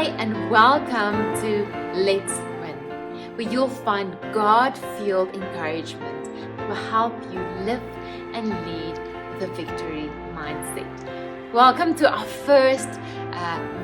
and welcome to Let's Win, where you'll find God-fueled encouragement that will help you live and lead with a victory mindset. Welcome to our first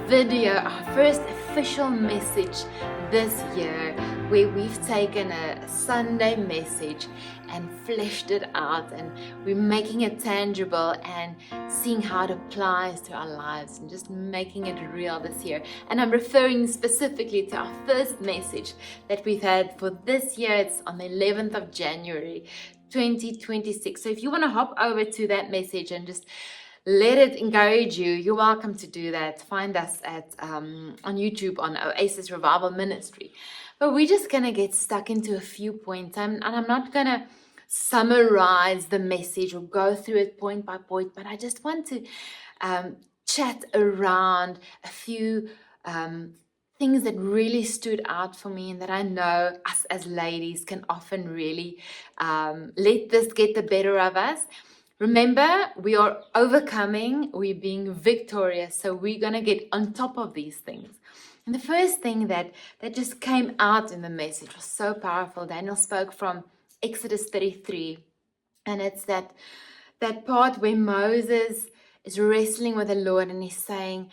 video, our first official message this year, where we've taken a Sunday message and fleshed it out, and we're making it tangible and seeing how it applies to our lives and just making it real this year. And I'm referring specifically to our first message that we've had for this year. It's on the 11th of January 2026. So if you want to hop over to that message and just let it encourage you, you're welcome to do that. Find us at on YouTube on Oasis Revival Ministry. But we're just going to get stuck into a few points, and I'm not going to summarize the message or go through it point by point, but I just want to chat around a few things that really stood out for me, and that I know us as ladies can often really let this get the better of us. Remember, we are overcoming, we're being victorious, so we're going to get on top of these things. And the first thing that just came out in the message was so powerful. Daniel spoke from Exodus 33, and it's that part where Moses is wrestling with the Lord, and he's saying,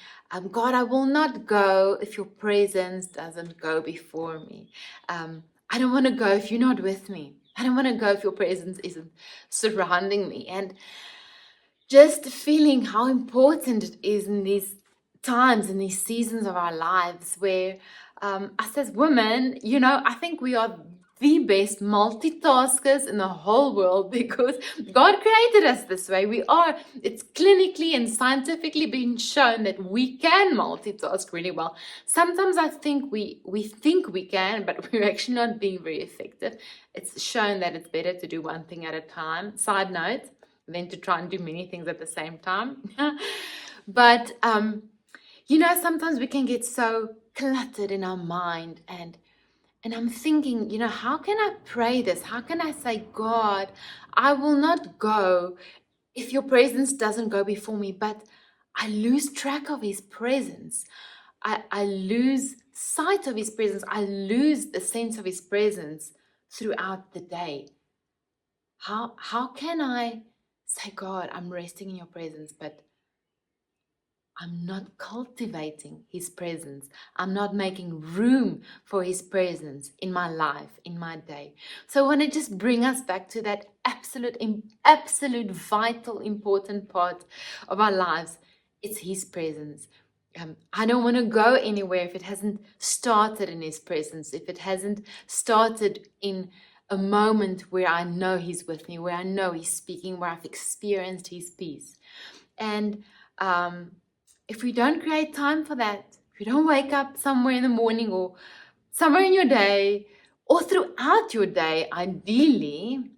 God, I will not go if your presence doesn't go before me. I don't want to go if you're not with me. I don't want to go if your presence isn't surrounding me. And just feeling how important it is in these times, in these seasons of our lives, where us as women, I think we are the best multitaskers in the whole world, because God created us this way. It's clinically and scientifically been shown that we can multitask really well. Sometimes I think we think we can, but we're actually not being very effective. It's shown that it's better to do one thing at a time, side note, than to try and do many things at the same time. But, sometimes we can get so cluttered in our mind, and I'm thinking, how can I pray this? How can I say, God, I will not go if your presence doesn't go before me, but I lose track of his presence. I lose sight of his presence. I lose the sense of his presence throughout the day. How can I say, God, I'm resting in your presence, but I'm not cultivating his presence. I'm not making room for his presence in my life, in my day. So I want to just bring us back to that absolute, vital, important part of our lives. It's his presence. I don't want to go anywhere if it hasn't started in his presence, if it hasn't started in a moment where I know he's with me, where I know he's speaking, where I've experienced his peace. And if we don't create time for that, if you don't wake up somewhere in the morning or somewhere in your day or throughout your day, ideally,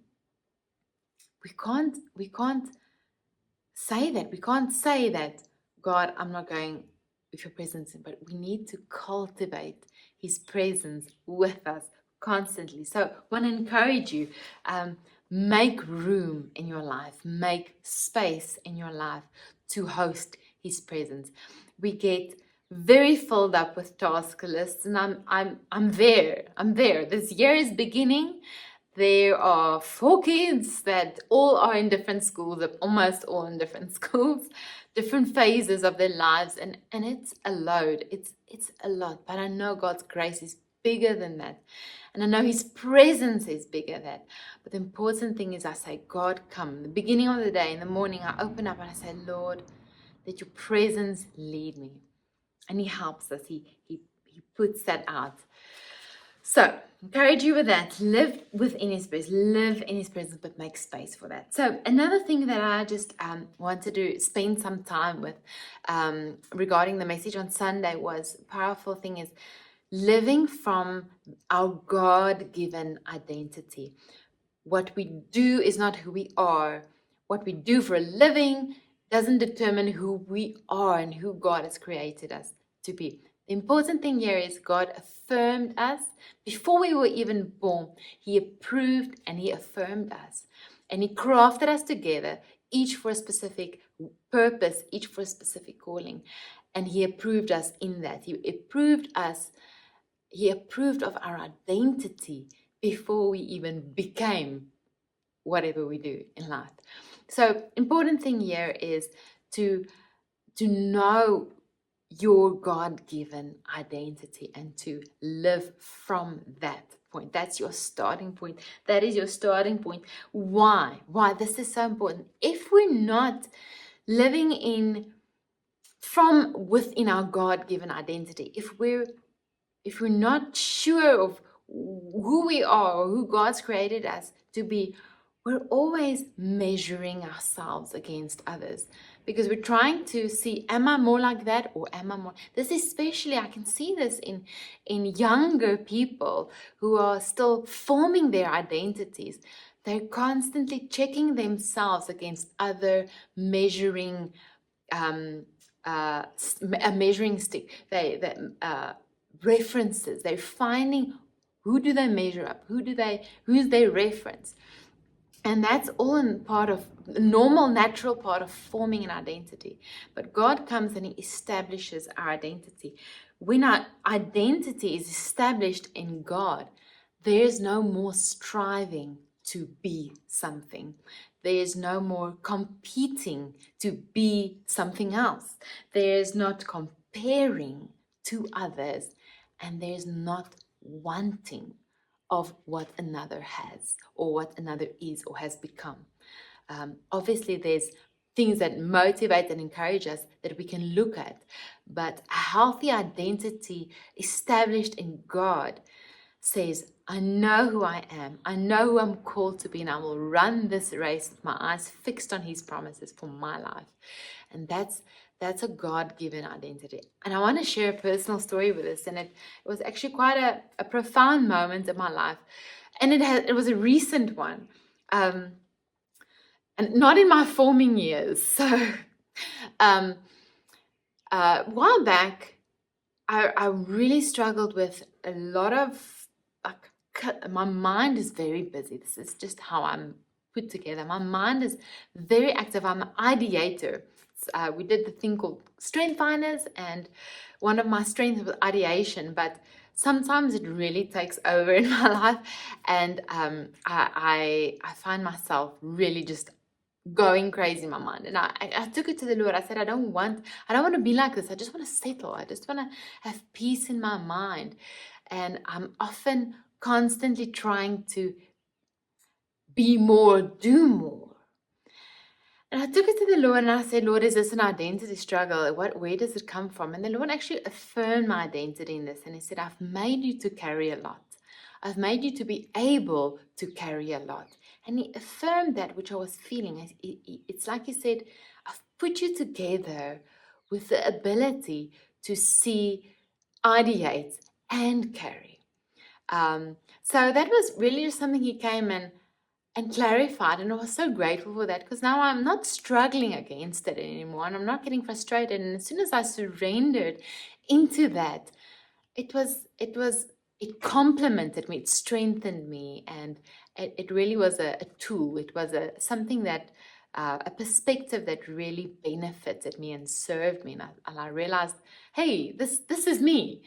we can't say that. We can't say that, God, I'm not going with your presence, but we need to cultivate his presence with us constantly. So I want to encourage you, make room in your life, make space in your life to host his presence. We get very filled up with task lists, and I'm there. This year is beginning. There are 4 kids that all are in different schools, almost all in different schools, different phases of their lives, and it's a load. It's a lot, but I know God's grace is bigger than that. And I know his presence is bigger than that. But the important thing is I say, God, come. The beginning of the day, in the morning, I open up and I say, Lord, that your presence lead me. And he helps us. He puts that out. So, encourage you with that. Live within his presence. Live in his presence, but make space for that. So, another thing that I just wanted to spend some time with regarding the message on Sunday was, a powerful thing is living from our God-given identity. What we do is not who we are. What we do for a living doesn't determine who we are and who God has created us to be. The important thing here is God affirmed us before we were even born. He approved and he affirmed us, and he crafted us together, each for a specific purpose, each for a specific calling. And he approved us in that. He approved of our identity before we even became whatever we do in life. So important thing here is to know your God-given identity and to live from that point. That's your starting point. That is your starting point. Why this is so important? If we're not living from within our God-given identity, if we're not sure of who we are or who God's created us to be, we're always measuring ourselves against others because we're trying to see, am I more like that or am I more? This especially, I can see this in younger people who are still forming their identities. They're constantly checking themselves against other measuring a measuring stick. References. They're finding who do they measure up, who's their reference. And that's all in part of the normal, natural part of forming an identity. But God comes and he establishes our identity. When our identity is established in God, there's no more striving to be something. There's no more competing to be something else. There's not comparing to others, and there's not wanting of what another has or what another is or has become. Obviously, there's things that motivate and encourage us that we can look at, but a healthy identity established in God says, I know who I am, I know who I'm called to be, and I will run this race with my eyes fixed on his promises for my life. And that's a God-given identity. And I want to share a personal story with this, and it was actually quite a profound moment in my life, and it was a recent one, and not in my forming years. So a while back, I really struggled with a lot of, my mind is very busy. This is just how I'm put together. My mind is very active. I'm an ideator. We did the thing called strength finders, and one of my strengths was ideation, but sometimes it really takes over in my life, and I find myself really just going crazy in my mind. And I took it to the Lord. I said, I don't want to be like this. I just want to settle. I just want to have peace in my mind. And I'm often constantly trying to be more, do more. And I took it to the Lord and I said, Lord, is this an identity struggle? Where does it come from? And the Lord actually affirmed my identity in this. And he said, I've made you to carry a lot. I've made you to be able to carry a lot. And he affirmed that which I was feeling. It's like he said, I've put you together with the ability to see, ideate, and carry. So that was really just something he came and clarified, and I was so grateful for that, because now I'm not struggling against it anymore, and I'm not getting frustrated. And as soon as I surrendered into that, it complemented me, it strengthened me, and it really was a tool. It was something that a perspective that really benefited me and served me, and I realized, hey, this is me.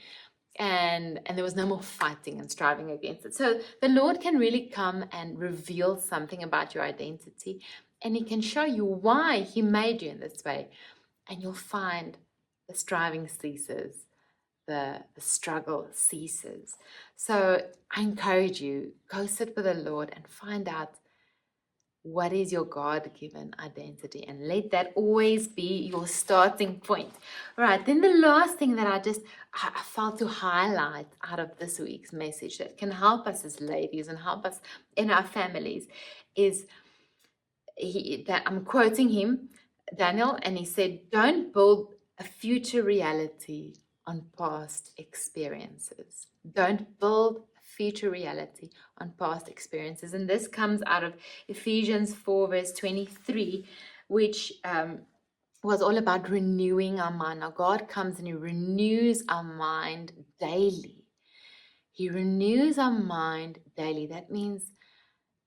And there was no more fighting and striving against it. So the Lord can really come and reveal something about your identity, and he can show you why he made you in this way, and you'll find the striving ceases, the struggle ceases. So I encourage you, go sit with the Lord and find out what is your God-given identity, and let that always be your starting point. All right, then the last thing that I felt to highlight out of this week's message that can help us as ladies and help us in our families is that I'm quoting him, Daniel, and he said, don't build a future reality on past experiences. Don't build future reality on past experiences. And this comes out of Ephesians 4 verse 23, which was all about renewing our mind. Now God comes and he renews our mind daily. He renews our mind daily. That means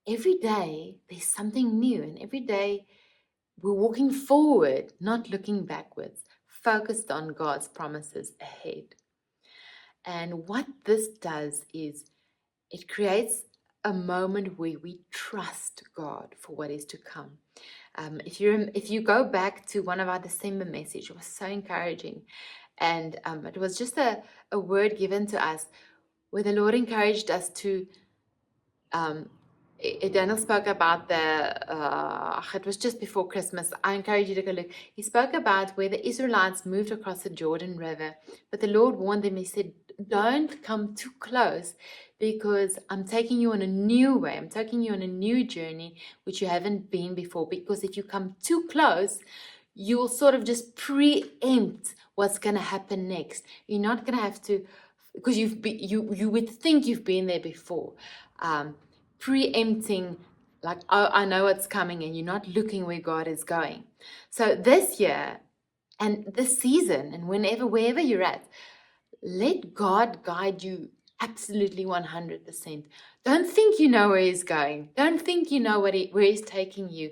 every day there's something new, and every day we're walking forward, not looking backwards. focused on God's promises ahead. And what this does is it creates a moment where we trust God for what is to come. If you go back to one of our December message, it was so encouraging. And it was just a word given to us where the Lord encouraged us to, Daniel spoke about it was just before Christmas. I encourage you to go look. He spoke about where the Israelites moved across the Jordan River, but the Lord warned them. He said, don't come too close, because I'm taking you on a new way. I'm taking you on a new journey, which you haven't been before. Because if you come too close, you'll sort of just preempt what's going to happen next. You're not going to have to, because you would think you've been there before. Preempting, like, oh, I know what's coming, and you're not looking where God is going. So this year and this season, and wherever you're at, let God guide you absolutely 100%. Don't think you know where He's going. Don't think you know where He's taking you.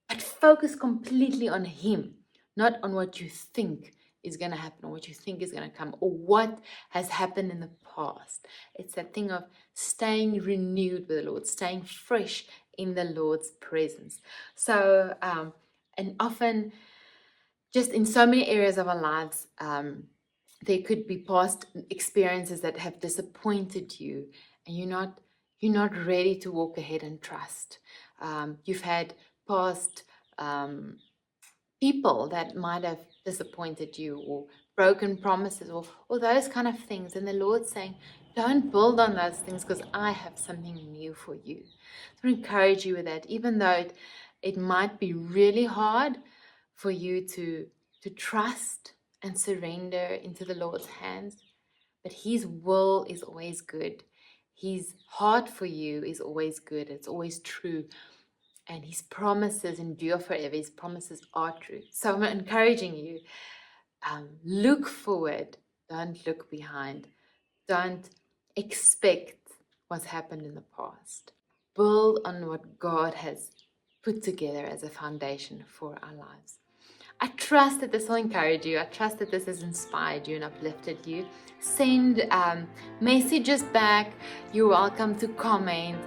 But focus completely on Him, not on what you think is going to happen, or what you think is going to come, or what has happened in the past. It's that thing of staying renewed with the Lord, staying fresh in the Lord's presence. So, and often, just in so many areas of our lives, there could be past experiences that have disappointed you, and you're not ready to walk ahead and trust. You've had past people that might have disappointed you, or broken promises, or those kind of things. And the Lord's saying, don't build on those things, because I have something new for you. So I encourage you with that, even though it might be really hard for you to trust and surrender into the Lord's hands. But His will is always good. His heart for you is always good. It's always true. And His promises endure forever. His promises are true. So I'm encouraging you, look forward. Don't look behind. Don't expect what's happened in the past. Build on what God has put together as a foundation for our lives. I trust that this will encourage you. I trust that this has inspired you and uplifted you. Send messages back. You're welcome to comment.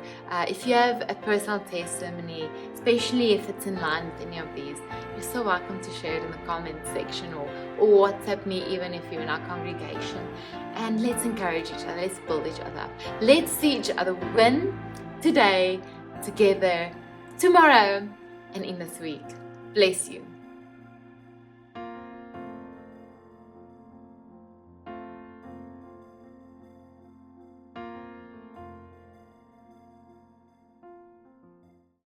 If you have a personal testimony, especially if it's in line with any of these, you're so welcome to share it in the comment section, or WhatsApp me, even if you're in our congregation. And let's encourage each other. Let's build each other up. Let's see each other win today, together, tomorrow, and in this week. Bless you.